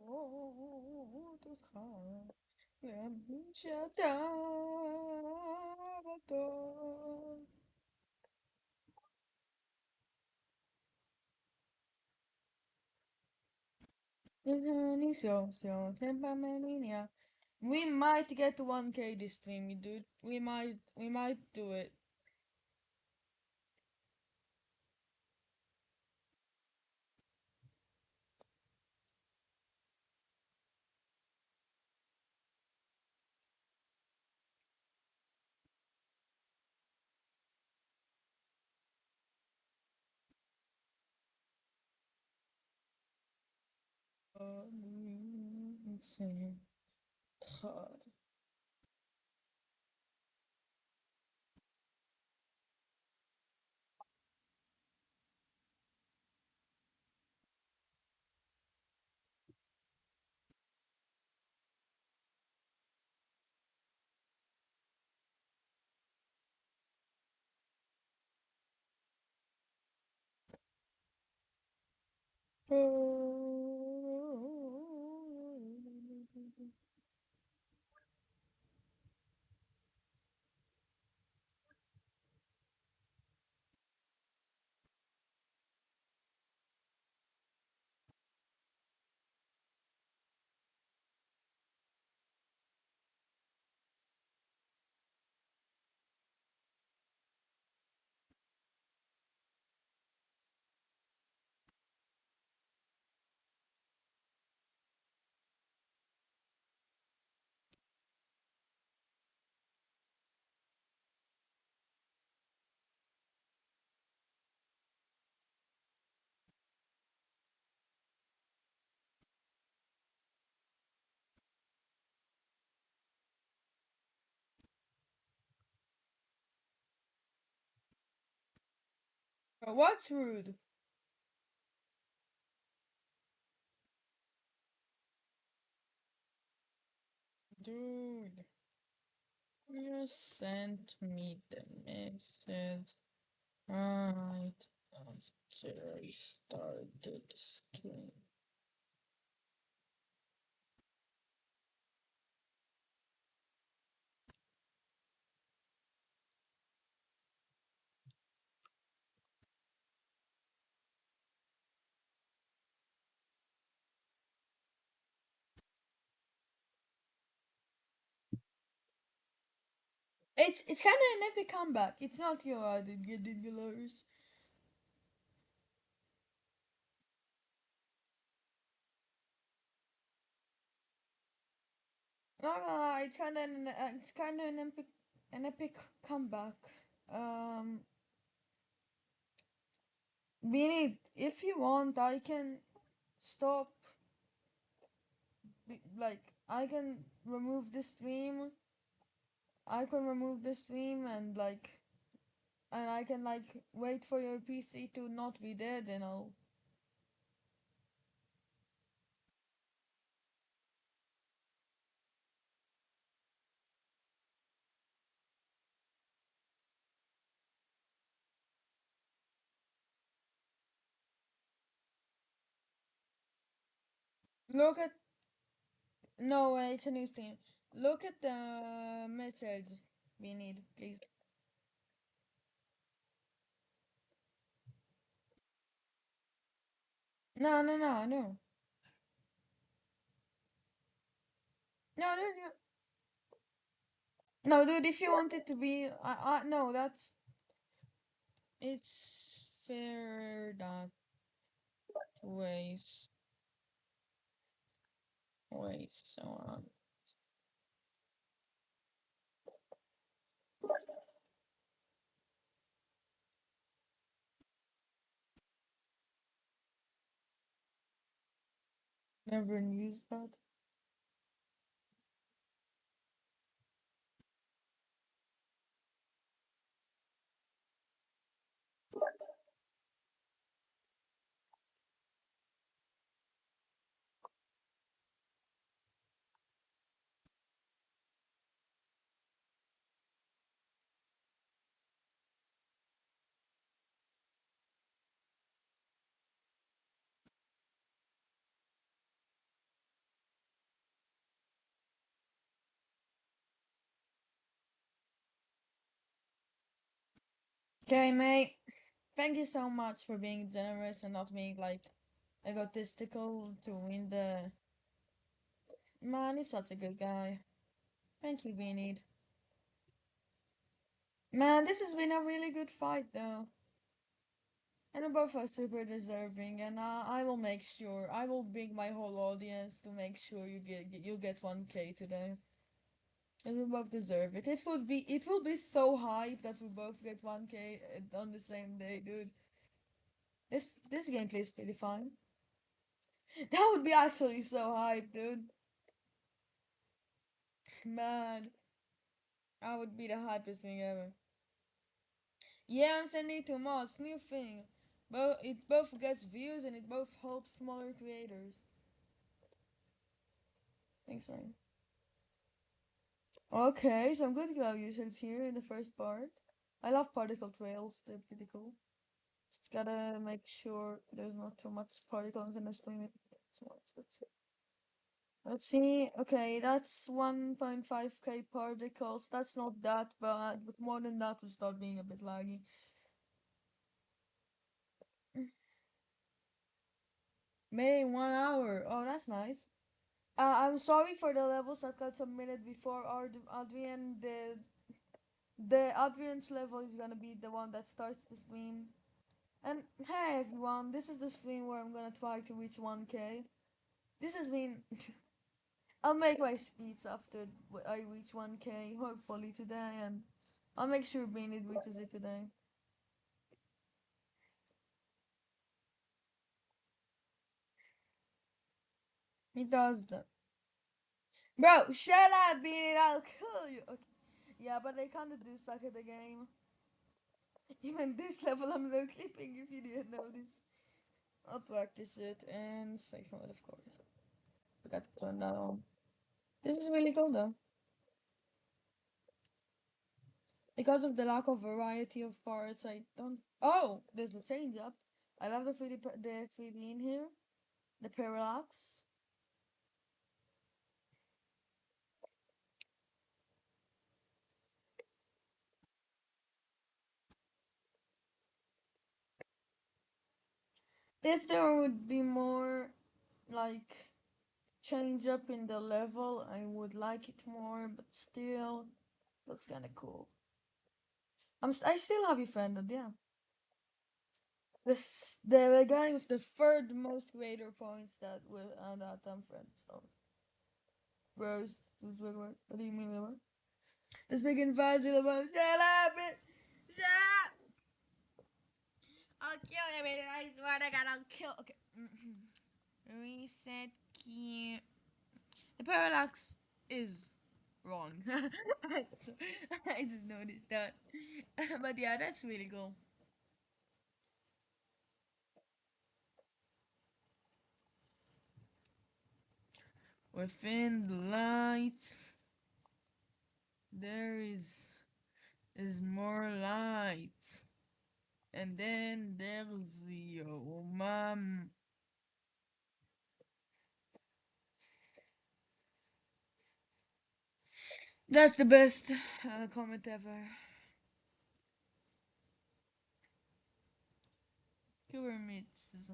לראות אותך, להבין שאתה בטוב. We might get to 1K this stream, dude. We might do it. What's rude? Dude, you sent me the message right after I started the stream. It's kind of an epic comeback. It's not your ridiculous. No, it's kind of an epic comeback. Um, Beanie, if you want, I can stop. Like, I can remove the stream. I can remove the stream and I can wait for your PC to not be dead, you know. Look at No, it's a new stream. Look at the message we need, please. No, no, no, no. No, dude, no, dude, if you want it to be, no, it's fair that ways, so on. Never used that. Okay, mate. Thank you so much for being generous and not being like egotistical to win the. Man, he's such a good guy. Thank you, Beanie. Man, this has been a really good fight though. And you both are super deserving, and I will make sure I will bring my whole audience to make sure you get 1K today. And we both deserve it. It will be so hype that we both get 1K on the same day, dude. This gameplay is pretty fun. That would be actually so hype, dude. Man, that would be the hypest thing ever. Yeah, I'm sending it to Moss. New thing. It both gets views and it both helps smaller creators. Thanks, Ryan. Okay, some good usage here in the first part. I love particle trails, they're pretty cool. Just gotta make sure there's not too much particles in the stream. Let's see. Okay, that's 1.5k particles. That's not that bad, but more than that will start being a bit laggy. May 1 hour. Oh, that's nice. I'm sorry for the levels that got submitted before Adrian. The Adrian's level is gonna be the one that starts the stream. And hey everyone, this is the stream where I'm gonna try to reach 1k. This has been. I'll make my speech after I reach 1k, hopefully today, and I'll make sure Beanie reaches it today. He does that. Bro, shut up, Beanie, I'll kill you. Okay. Yeah, but I kinda do suck at the game. Even this level I'm no clipping if you didn't notice. I'll practice it and safe mode, of course. Forgot to turn that on. This is really cool though. Because of the lack of variety of parts, I don't. Oh, there's a change up. I love the 3D in here. The parallax. If there would be more like change up in the level, I would like it more. But still, looks kind of cool. I still have you friended, yeah. The guy with the third most creator points that I'm friends. So, bros, what do you mean, Leroy? Let's begin Virgil about shut up, shut. I'll kill him. I swear to God, I'll kill. Okay. Reset key. The parallax is wrong. I just noticed that. But yeah, that's really cool. Within the lights, there is more light. And then there's your mom. That's the best comment ever. Pyramids.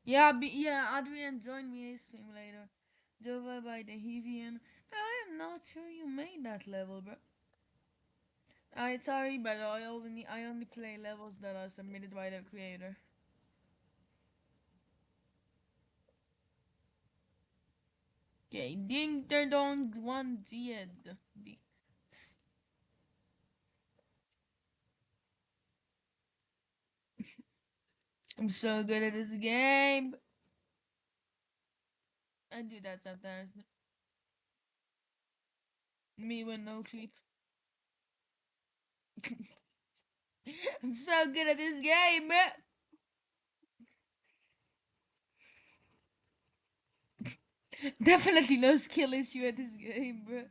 Yeah, Adrian joined me in stream later. Jova by the Hevian. I am not sure you made that level, bro. I'm sorry, but I only play levels that are submitted by the creator. Okay, ding der dong one died. I'm so good at this game. I do that sometimes. Me with no clip. I'm so good at this game, bro. Definitely no skill issue at this game, bro.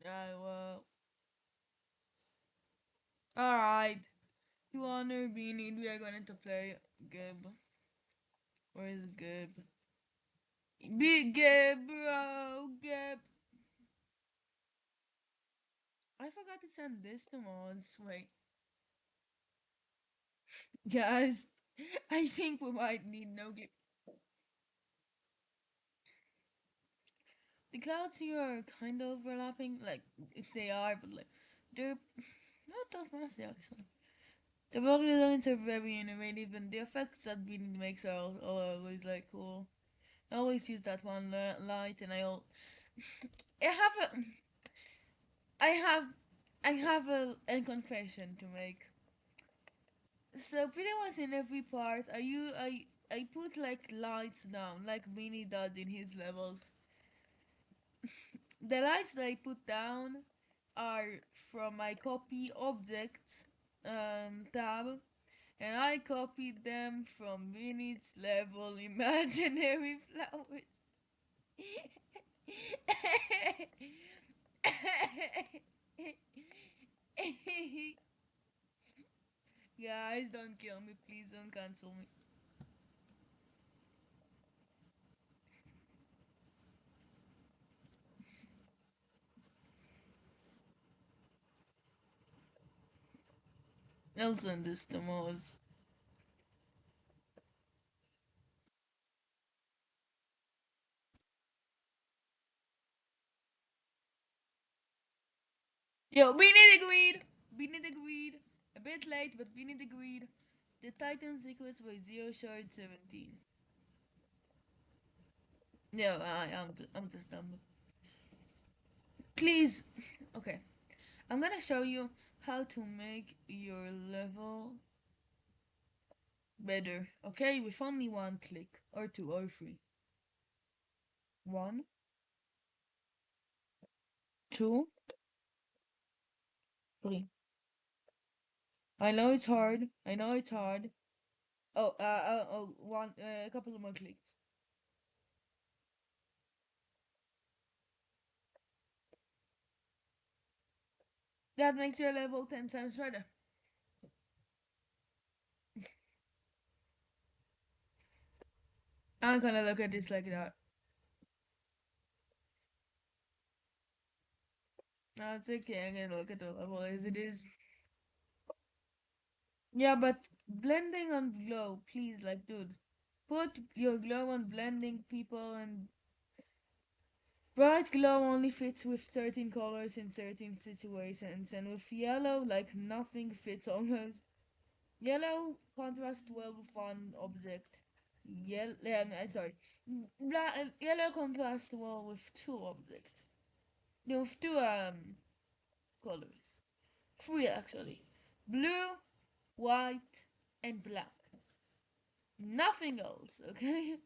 Well. Alright. To honor Beanie, we are going to play Gib. Where is Gib? Big gap, bro, gap. I forgot to send this to mods. Wait, guys, I think we might need no glue. The clouds here are kind of overlapping, like they are, but like they're not that much actually. The vocal designs are very innovative, and the effects that Beanie makes are always like cool. I always use that one light, and I have a, I have, I have a confession to make. So pretty much in every part, I put like lights down, like Beanie does in his levels. The lights that I put down are from my copy objects tab, and I copied them from Beanie's level imaginary flowers. Guys, don't kill me, please don't cancel me. I'll send this to Moz. Yo, Beanie agreed! Beanie agreed. A bit late, but Beanie agreed. The Titan secrets by Zero Shard 17. Yeah, I'm just dumb. Please, okay. I'm gonna show you how to make your level better. Okay, with only one click, or two, or three. One, two, three. I know it's hard. I know it's hard. A couple of more clicks. That makes your level 10 times better. I'm gonna look at this like that. No, it's okay. I'm gonna look at the level as it is. Yeah, but blending on glow, please, like, dude. Put your glow on blending people, and bright glow only fits with certain colors in certain situations, and with yellow, like, nothing fits almost. Yellow contrasts well with one object. Sorry. Yellow contrasts well with two objects. No, with two colors. Three actually. Blue, white, and black. Nothing else, okay?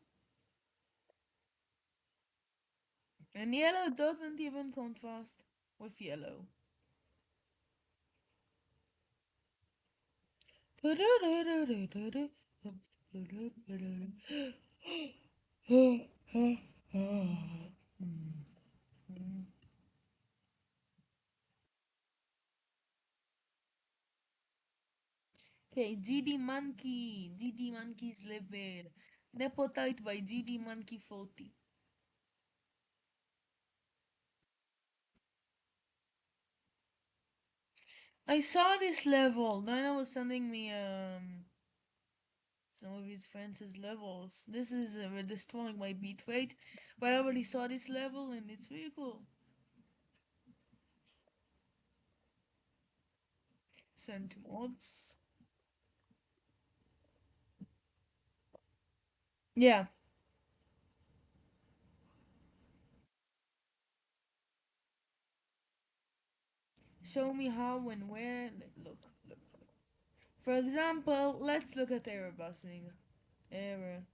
And yellow doesn't even contrast with yellow. Okay, GD Monkey. GD Monkey's level. Nepotite by GD Monkey 40. I saw this level. Dino was sending me some of his friends' levels. This is destroying my beat rate, but I already saw this level and it's really cool. Send mods. Yeah. Show me how and where. Look, look. For example, let's look at error busing. Error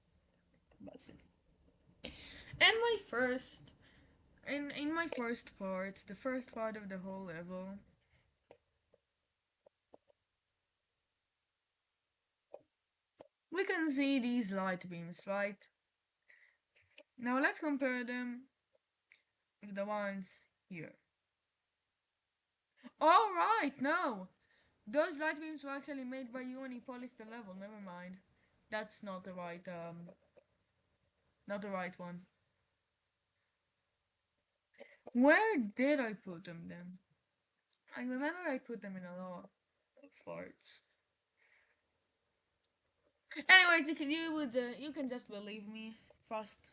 busing. And my first, in my first part, the first part of the whole level, we can see these light beams, right? Now let's compare them with the ones here. Alright, no! Those light beams were actually made by you and he polished the level, never mind. That's not the right one. Where did I put them then? I remember I put them in a lot of parts. Anyways, you can just believe me first.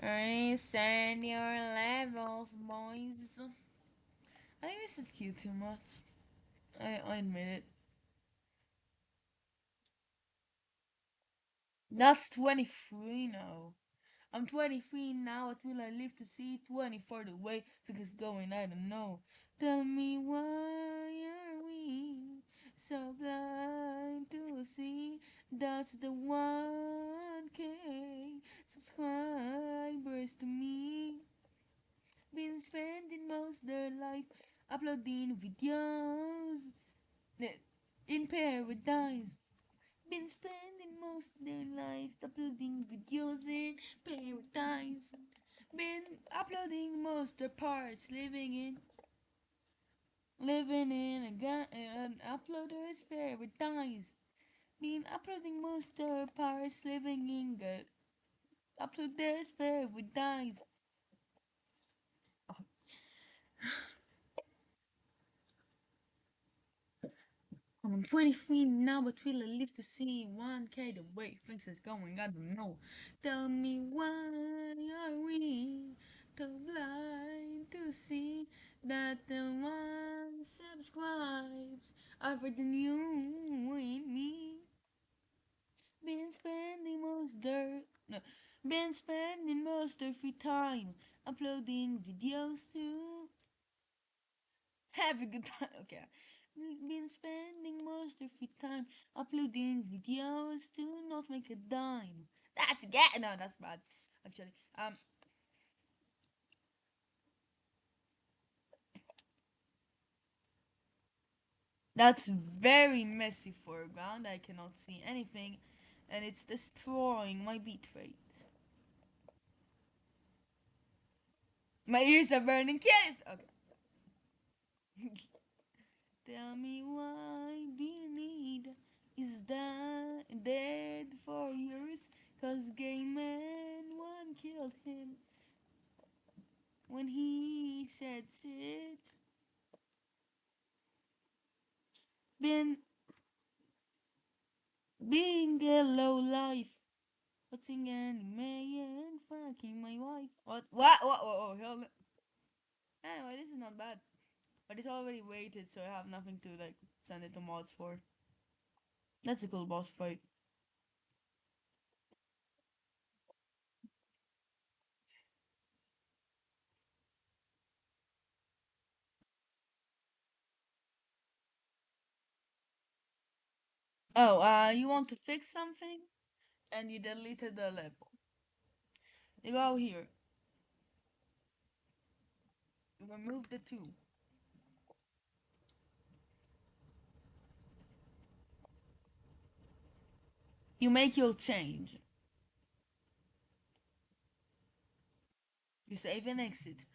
Alright, send your levels, boys. I think this is cute too much. I admit it. That's 23 now. I'm 23 now. What will I live to see 24 the way things going? I don't know. Tell me why are we so blind to see that's the 1K subscribers to me? Been spending most their life uploading videos in paradise. Been spending most their life uploading videos in paradise. Been uploading most their parts living in an uploader's paradise. Been uploading most their parts living in the uploader's paradise. I'm 23 now, but will I live to see 1K the way things is going? I don't know. Tell me why are we too blind to see that the one subscribes over than you and me? Been spending most their no, been spending most of free time uploading videos to have a good time. Okay. Been spending most of your time uploading videos to not make a dime. That's get no, that's bad. Actually, that's very messy foreground. I cannot see anything, and it's destroying my beat rate. My ears are burning. Kiss. Okay. Tell me why do you need is that dead for years? 'Cause gay man one killed him when he said shit. Been being a low life, watching anime and fucking my wife. What? What? Oh, hell no. Anyway, this is not bad. But it's already weighted, so I have nothing to like send it to mods for. That's a cool boss fight. Oh, you want to fix something? And you deleted the level. You go here. You remove the two. You make your change. You save and exit.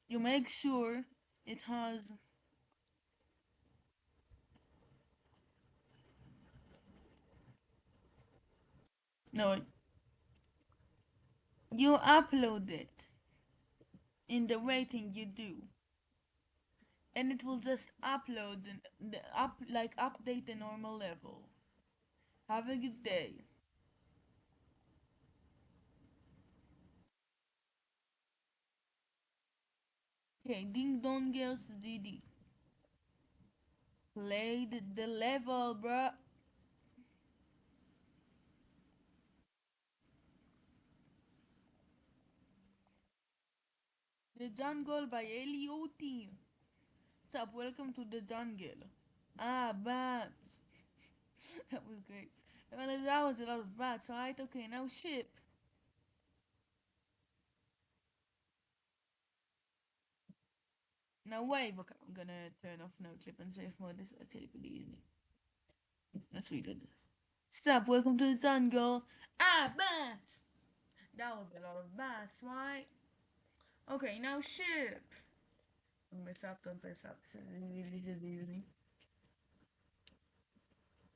You make sure it has. No, you upload it in the rating you do. And it will just upload like update the normal level. Have a good day. Okay, Ding Dong Girls DD. Played the level, bruh. The Jungle by Elioti. Sup, welcome to the jungle. Ah, bats. That was great. Well, that was a lot of bats, right? Okay, now ship. Now wave. Okay, I'm gonna turn off no clip and safe mode. This is actually pretty easy. Let's redo this. Sup, welcome to the jungle. Ah, bats. That was a lot of bats, right? Okay, now ship. Don't mess up, don't mess up. This is easy.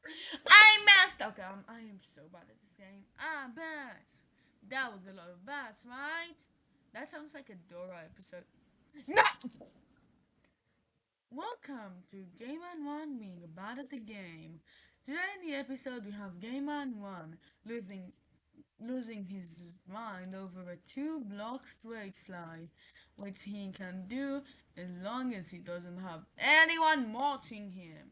I messed. Okay, I am so bad at this game. Ah, bats. That was a lot of bats, right? That sounds like a Dora episode. No! Welcome to Game Man 1 being bad at the game. Today in the episode we have Game Man 1 losing his mind over a 2 block straight fly, which he can do as long as he doesn't have anyone watching him.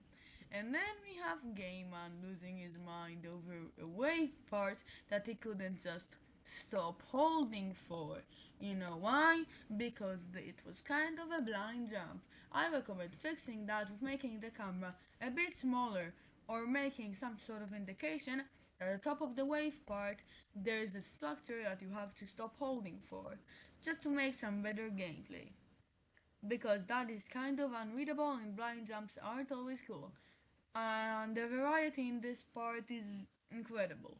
And then we have Game Man losing his mind over a wave part that he couldn't just stop holding for. You know why? Because it was kind of a blind jump. I recommend fixing that with making the camera a bit smaller or making some sort of indication at the top of the wave part there is a structure that you have to stop holding for just to make some better gameplay. Because that is kind of unreadable and blind jumps aren't always cool. And the variety in this part is incredible.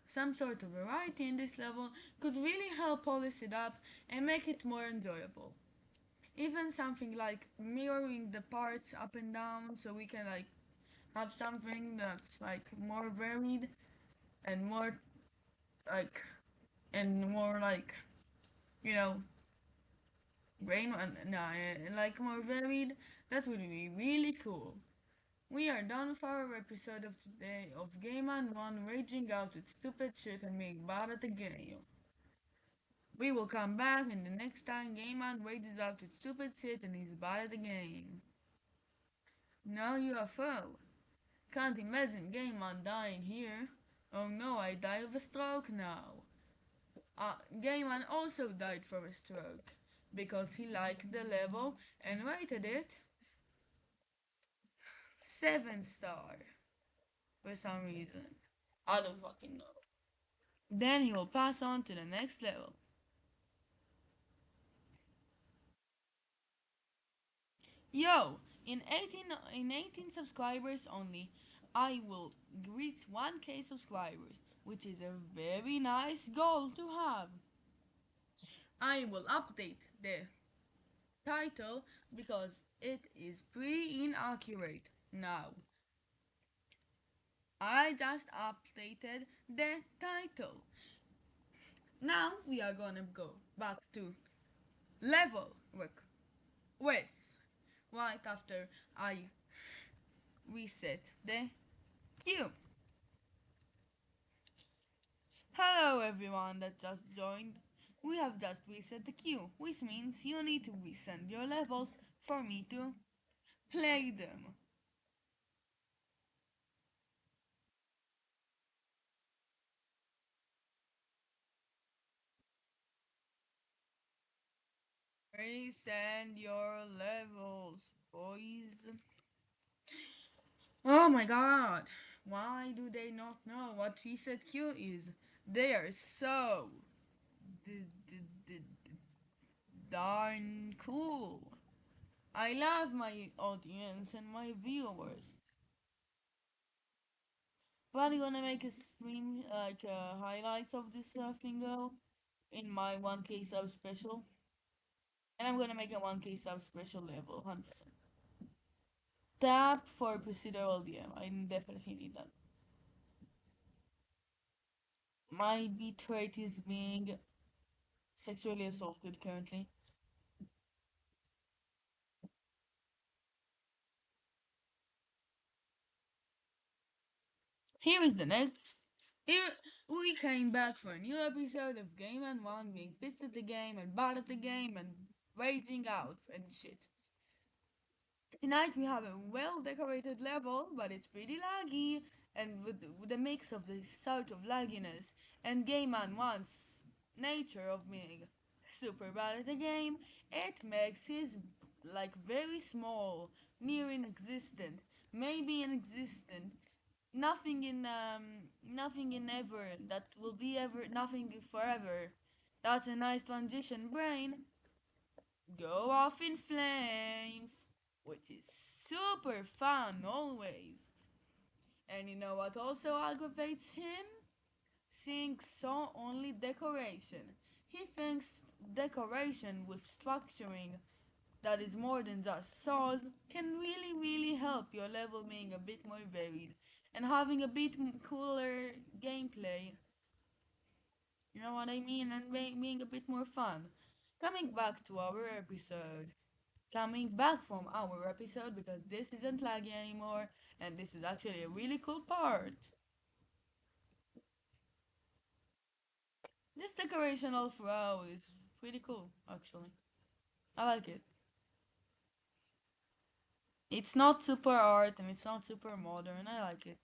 Some sort of variety in this level could really help polish it up and make it more enjoyable. Even something like mirroring the parts up and down so we can like have something that's like more varied and more like you know brain and like more varied. That would be really cool. We are done with our episode of today of Game and One raging out with stupid shit and being bad at the game. We will come back in the next time Game Man rages out with stupid shit and he's bad at the game. No UFO. Can't imagine Game Man dying here. Oh no, I die of a stroke now. Game Man also died from a stroke because he liked the level and rated it 7 star for some reason. I don't fucking know. Then he will pass on to the next level. Yo, in 18 subscribers only, I will reach 1K subscribers, which is a very nice goal to have. I will update the title because it is pretty inaccurate now. I just updated the title. Now we are gonna go back to level requests right after I reset the queue. Hello everyone that just joined. We have just reset the queue, which means you need to resend your levels for me to play them. Resend your levels, boys. Oh my god. Why do they not know what reset queue is? They are so d- d- d- darn cool. I love my audience and my viewers. Probably gonna make a stream like highlights of this thingo in my 1K sub special, and I'm gonna make a 1K sub special level 100%. Tap for procedural DM. I definitely need that. My bitrate is being sexually assaulted currently. Here is the next. Here we came back for a new episode of Game and One being pissed at the game and bad at the game and raging out and shit. Tonight we have a well decorated level, but it's pretty laggy, and with a mix of the sort of lagginess and Game Man One's nature of being super bad at the game, it makes his like very small, near inexistent, maybe inexistent, nothing in ever that will be ever nothing forever. That's a nice transition, brain. Go off in flames, which is super fun always. And you know what also aggravates him? Seeing saw only decoration. He thinks decoration with structuring that is more than just saws can really help your level being a bit more varied. and having a bit cooler gameplay. You know what I mean? And being a bit more fun. Coming back to our episode. Coming back from our episode because this isn't laggy anymore and this is actually a really cool part. This decoration all throughout is pretty cool actually. I like it. It's not super art and it's not super modern. I like it.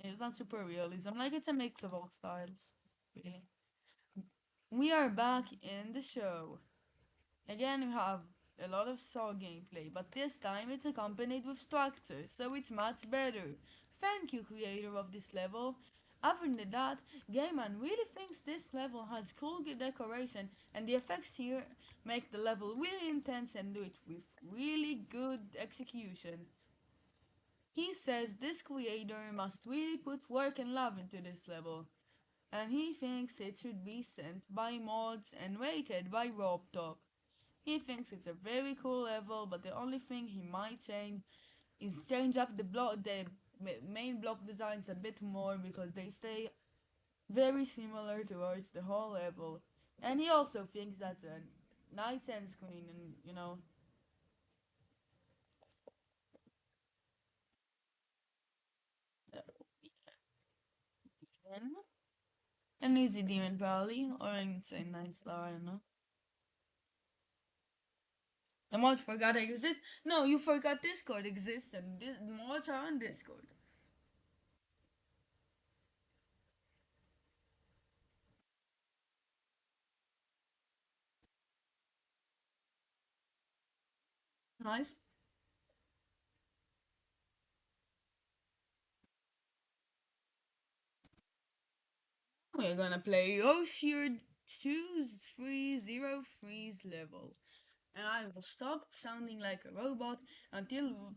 It's not super realism. Like it's a mix of all styles. Really. We are back in the show. Again, we have a lot of Saw gameplay, but this time it's accompanied with structure, so it's much better. Thank you, creator of this level. Other than that, Gaiman really thinks this level has cool decoration, and the effects here make the level really intense and do it with really good execution. He says this creator must really put work and love into this level, and he thinks it should be sent by mods and rated by RobTop. He thinks it's a very cool level, but the only thing he might change is change up the main block designs a bit more because they stay very similar towards the whole level. And he also thinks that's a nice end screen, and uh, an easy demon probably, or an insane 9 star, I don't know. The mods forgot it exists. No, you forgot Discord exists, and mods are on Discord. Nice. We're gonna play Oshir 2303's level. And I will stop sounding like a robot until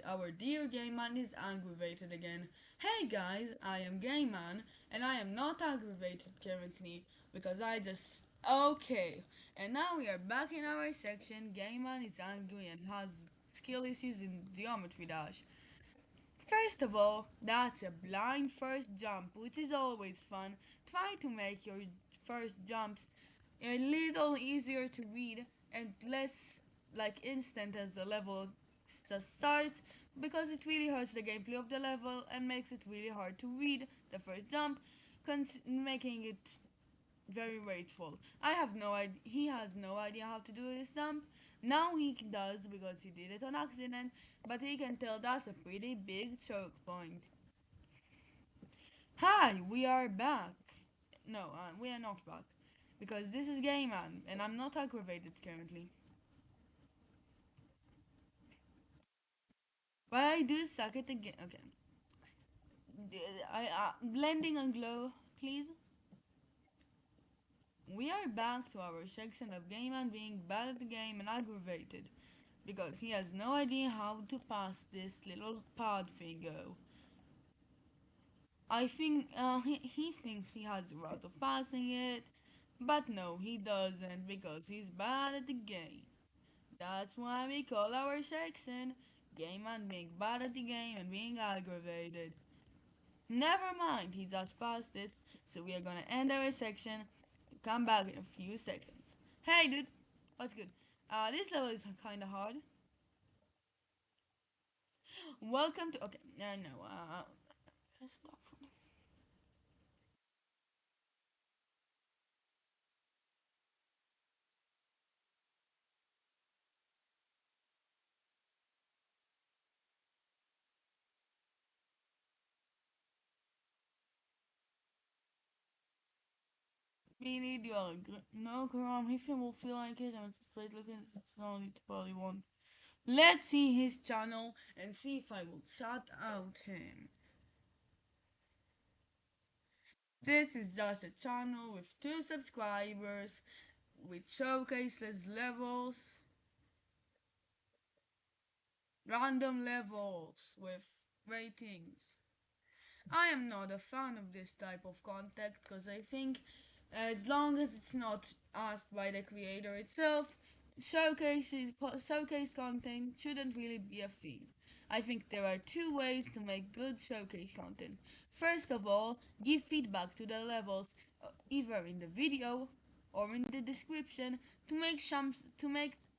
our dear Gay Man is aggravated again. Hey guys, I am Gay Man, and I am not aggravated currently because I just. Okay, and now we are back in our section. Gay Man is angry and has skill issues in Geometry Dash. First of all, that's a blind first jump, which is always fun. Try to make your first jumps a little easier to read and less like instant as the level just starts because it really hurts the gameplay of the level and makes it really hard to read the first jump, making it very wasteful. I have no idea. He has no idea how to do this jump. Now he does because he did it on accident, but he can tell that's a pretty big choke point. Hi, we are back. No, we are not back because this is Game Man and I'm not aggravated currently. But I do suck at the game. Okay, blending and glow, please. We are back to our section of Game Man being bad at the game and aggravated because he has no idea how to pass this little pod thingo. I think he thinks he has the route of passing it, but no, he doesn't because he's bad at the game. That's why we call our section Game Man being bad at the game and being aggravated. Never mind, he just passed it, so we are gonna end our section. Come back in a few seconds. Hey, dude, what's good? This level is kinda hard. Welcome to. Okay, no, stop. We need your no, Karam. If you will feel like it, I'm just play looking. It's only probably one. Let's see his channel and see if I will shout out him. This is just a channel with 2 subscribers, which showcases levels, random levels with ratings. I am not a fan of this type of content because I think as long as it's not asked by the creator itself, showcase content shouldn't really be a thing. I think there are two ways to make good showcase content. First of all, give feedback to the levels, either in the video or in the description, to make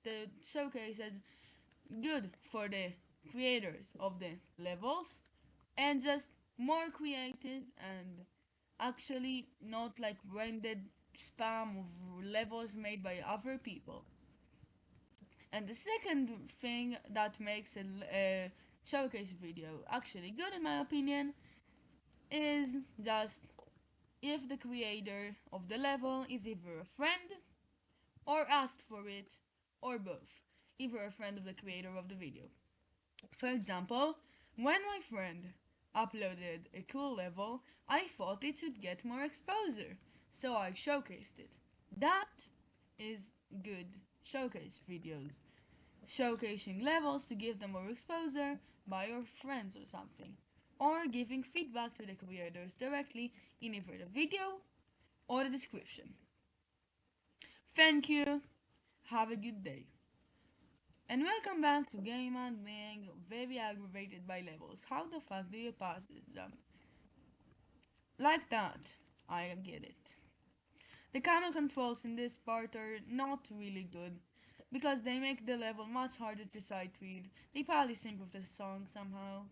the showcases good for the creators of the levels, and just more creative and actually not like branded spam of levels made by other people. And the second thing that makes a showcase video actually good, in my opinion, is just if the creator of the level is either a friend or asked for it, or both, either a friend of the creator of the video. For example, when my friend uploaded a cool level, I thought it should get more exposure, so I showcased it. That is good showcase videos. Showcasing levels to give them more exposure by your friends or something. Or giving feedback to the creators directly in either the video or the description. Thank you, have a good day. And welcome back to Game and being very aggravated by levels. How the fuck do you pass this jump? Like that. I get it. The camera controls in this part are not really good because they make the level much harder to sight read. They probably sync with the song somehow,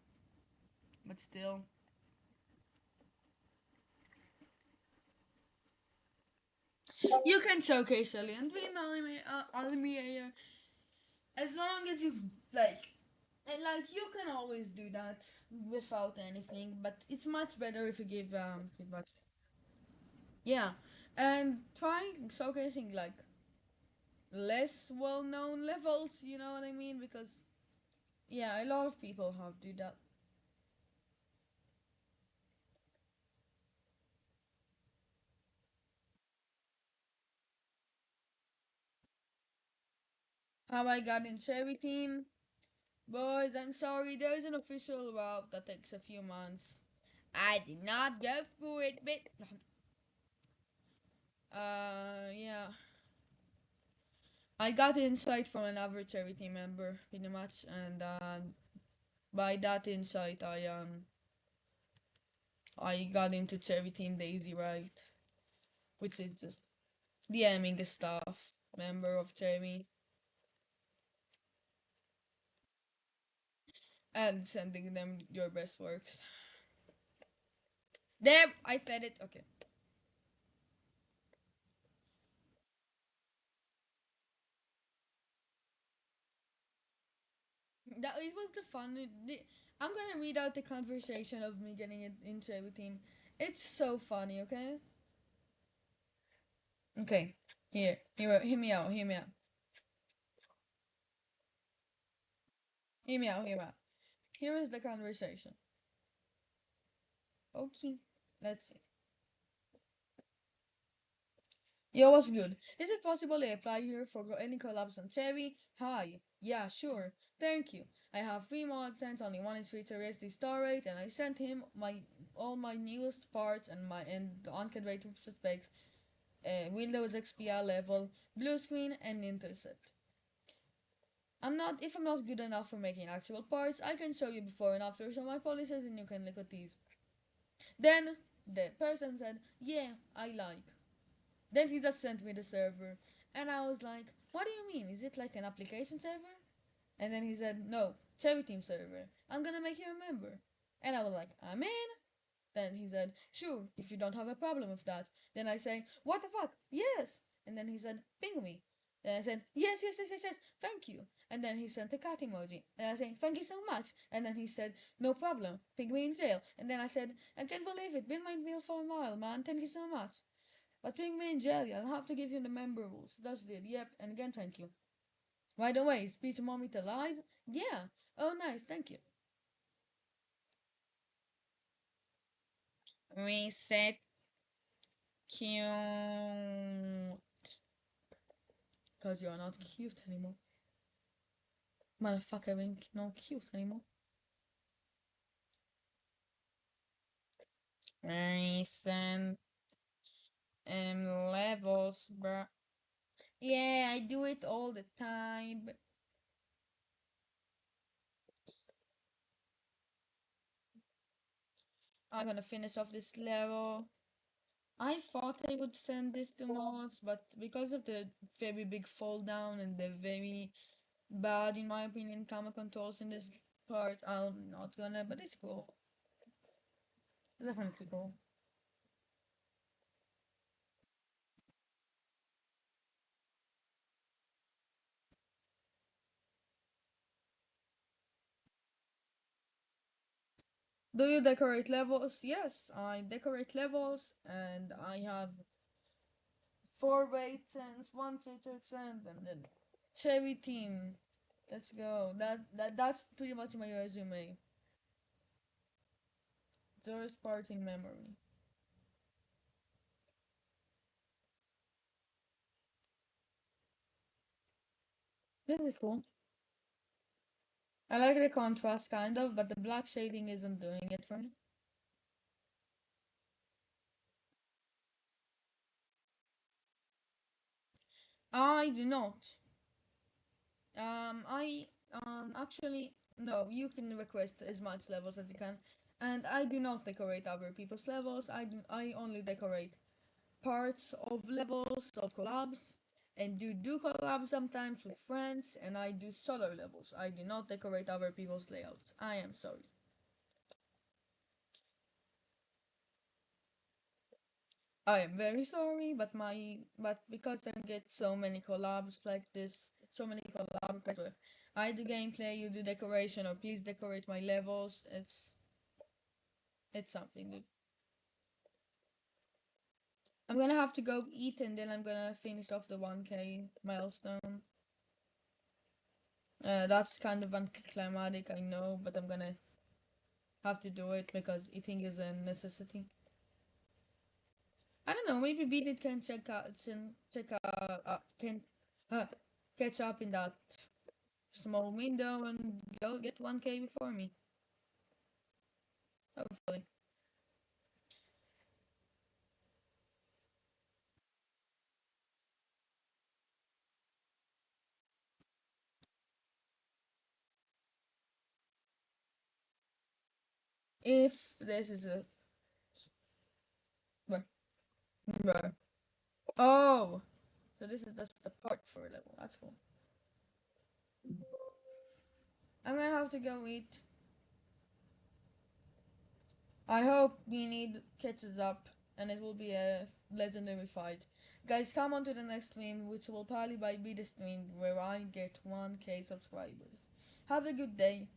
but still. You can showcase Alien 3 millimeter as long as you like. And like you can always do that without anything, but it's much better if you give feedback. Yeah, and try showcasing like less well-known levels. You know what I mean? Because yeah, a lot of people have do that. How I got in cherry team, boys. I'm sorry. There is an official route that takes a few months. I did not go through it, but yeah. I got insight from another cherry team member, pretty much, and by that insight, I got into cherry team Daisy, right, which is just DMing a staff member of cherry and sending them your best works. There, I said it. Okay, that it was the fun. I'm gonna read out the conversation of me getting it in cherry team. It's so funny. Okay, okay. Hear me out. Hear me out. Hear me out. Hear me out. Here is the conversation. Okay, let's see. Yo, what's good? Is it possible to apply here for any collabs on Cherry? Hi. Yeah, sure. Thank you. I have 3 more cents, only one is free to raise the star rate, and I sent him my all my newest parts and the on-card rate to suspect Windows XPR level, blue screen, and intercept. If I'm not good enough for making actual parts, I can show you before and after some of my policies and you can look at these. Then the person said, yeah, I like. Then he just sent me the server. And I was like, what do you mean? Is it like an application server? And then he said, no, cherry team server. I'm gonna make you a member. And I was like, I'm in. Then he said, sure, if you don't have a problem with that. Then I say, what the fuck? Yes. And then he said, ping me. Then I said, yes, yes, yes, yes, yes, thank you. And then he sent a cat emoji. And I said, thank you so much. And then he said, no problem, ping me in jail. And then I said, I can't believe it, been my meal for a while, man, thank you so much. But ping me in jail, I'll have to give you the member rules. That's it, yep, and again, thank you. By the way, is Peter Mommy alive? Yeah. Oh, nice, thank you. Reset cute. Because you're not cute anymore. Motherfucker ain't not cute anymore. Recent levels, bruh. Yeah, I do it all the time. I'm gonna finish off this level. I thought I would send this to mods, but because of the very big fall down and the very bad, in my opinion, camera controls in this part, I'm not gonna, but it's cool. It's definitely cool. Do you decorate levels? Yes, I decorate levels and I have four waitens, one featured sand, and then cherry team. Let's go. That's pretty much my resume. First part in memory. This is cool. I like the contrast kind of, but the black shading isn't doing it for me. I do not. I actually no. You can request as much levels as you can, and I do not decorate other people's levels. I only decorate parts of levels of collabs, and do collabs sometimes with friends, and I do solo levels. I do not decorate other people's layouts. I am sorry. I am very sorry, but because I get so many collabs like this, so many collab requests where I do gameplay, you do decoration, or please decorate my levels. It's something. Dude. I'm gonna have to go eat and then I'm gonna finish off the 1K milestone. That's kind of anticlimactic, I know, but I'm gonna have to do it because eating is a necessity. I don't know. Maybe Beat can check out, can uh, catch up in that small window and go get 1K before me. Hopefully. If this is a. Bruh, bruh. Oh! So this is just the part for a level. That's cool. I'm gonna have to go eat. I hope we need catches up and it will be a legendary fight. Guys, come on to the next stream, which will probably be the stream where I get 1K subscribers. Have a good day.